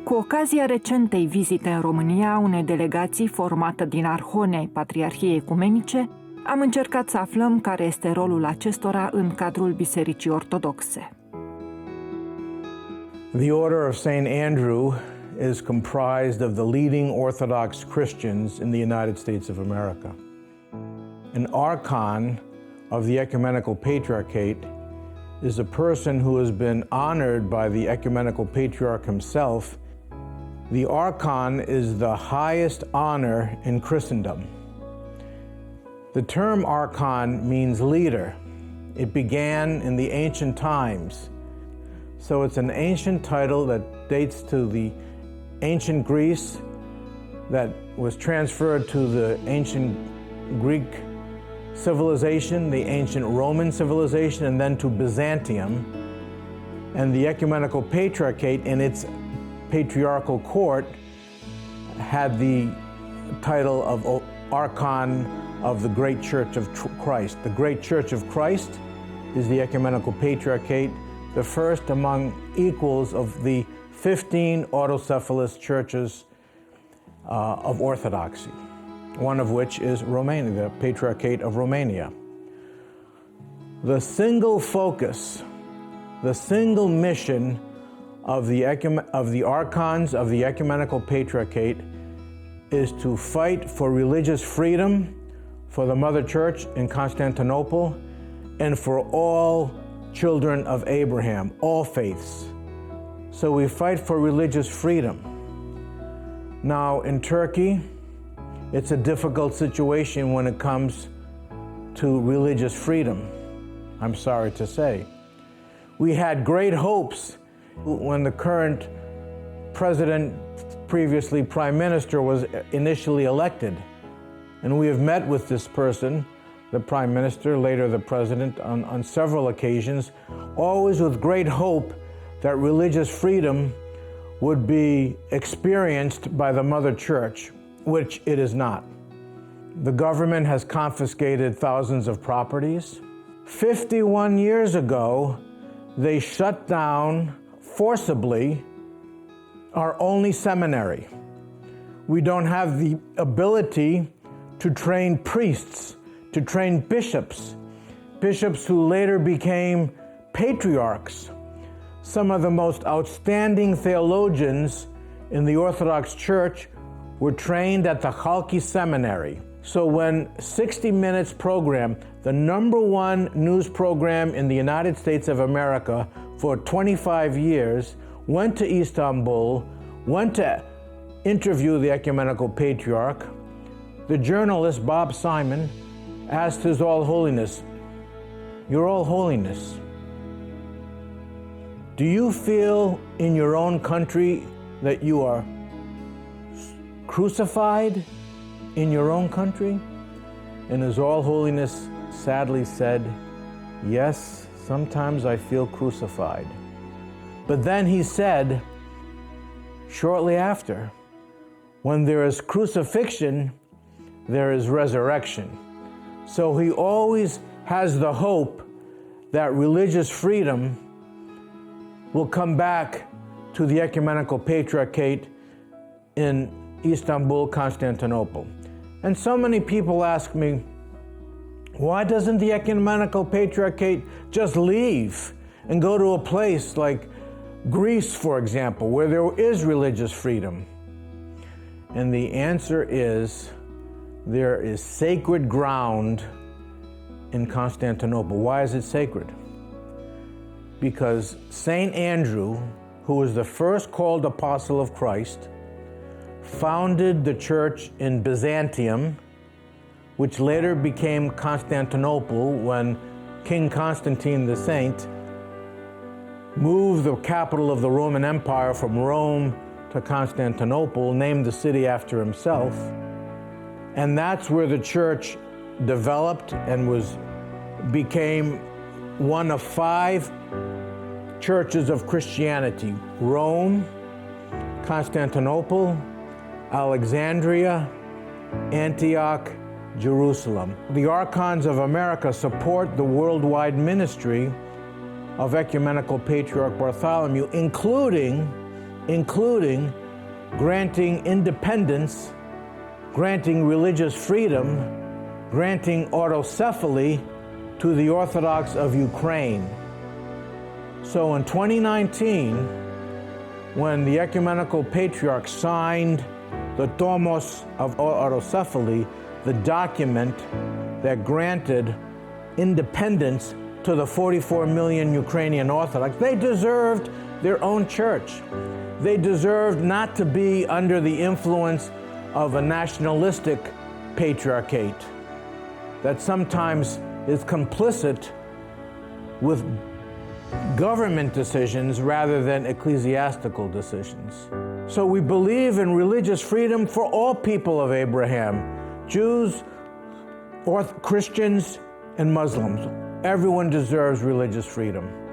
Cu ocazia recentei vizite în România a unei delegații formată din arhoni ai Patriarhiei Ecumenice, am încercat să aflăm care este rolul acestora în cadrul Bisericii Ortodoxe. The Order of St. Andrew is comprised of the leading Orthodox Christians in the United States of America. An archon of the Ecumenical Patriarchate is a person who has been honored by the Ecumenical Patriarch himself. The archon is the highest honor in Christendom. The term archon means leader. It began in the ancient times. So it's an ancient title that dates to the ancient Greece, that was transferred to the ancient Greek civilization, the ancient Roman civilization, and then to Byzantium. And the Ecumenical Patriarchate in its patriarchal court had the title of Archon of the Great Church of Christ. The Great Church of Christ is the Ecumenical Patriarchate, the first among equals of the 15 autocephalous churches of Orthodoxy, one of which is Romania, the Patriarchate of Romania. The single focus, the single mission of the archons of the Ecumenical Patriarchate is to fight for religious freedom for the Mother Church in Constantinople and for all children of Abraham, all faiths. So we fight for religious freedom. Now in Turkey, it's a difficult situation when it comes to religious freedom, I'm sorry to say. We had great hopes when the current president, previously prime minister, was initially elected. And we have met with this person, the prime minister, later the president, on several occasions, always with great hope that religious freedom would be experienced by the Mother Church, which it is not. The government has confiscated thousands of properties. 51 years ago, they shut down forcibly our only seminary. We don't have the ability to train priests, to train bishops who later became patriarchs. Some of the most outstanding theologians in the Orthodox Church were trained at the Chalki Seminary. So when 60 Minutes program, the #1 news program in the United States of America for 25 years, went to Istanbul, went to interview the Ecumenical Patriarch, the journalist Bob Simon asked His All Holiness, "Your All Holiness, do you feel in your own country that you are crucified in your own country?" And His All Holiness sadly said, "Yes, sometimes I feel crucified." But then he said, shortly after, when there is crucifixion, there is resurrection. So he always has the hope that religious freedom will come back to the Ecumenical Patriarchate in Istanbul, Constantinople. And so many people ask me, why doesn't the Ecumenical Patriarchate just leave and go to a place like Greece, for example, where there is religious freedom? And the answer is, there is sacred ground in Constantinople. Why is it sacred? Because St. Andrew, who was the first called apostle of Christ, founded the church in Byzantium, which later became Constantinople when King Constantine the Saint moved the capital of the Roman Empire from Rome to Constantinople, named the city after himself. And that's where the church developed and became one of 5 churches of Christianity: Rome, Constantinople, Alexandria, Antioch, Jerusalem. The Archons of America support the worldwide ministry of Ecumenical Patriarch Bartholomew, including including granting independence, granting religious freedom, granting autocephaly to the Orthodox of Ukraine. So in 2019, when the Ecumenical Patriarch signed the Tomos of Autocephaly, the document that granted independence to the 44 million Ukrainian Orthodox, they deserved their own church. They deserved not to be under the influence of a nationalistic patriarchate that sometimes is complicit with government decisions rather than ecclesiastical decisions. So we believe in religious freedom for all people of Abraham, Jews, Christians, and Muslims. Everyone deserves religious freedom.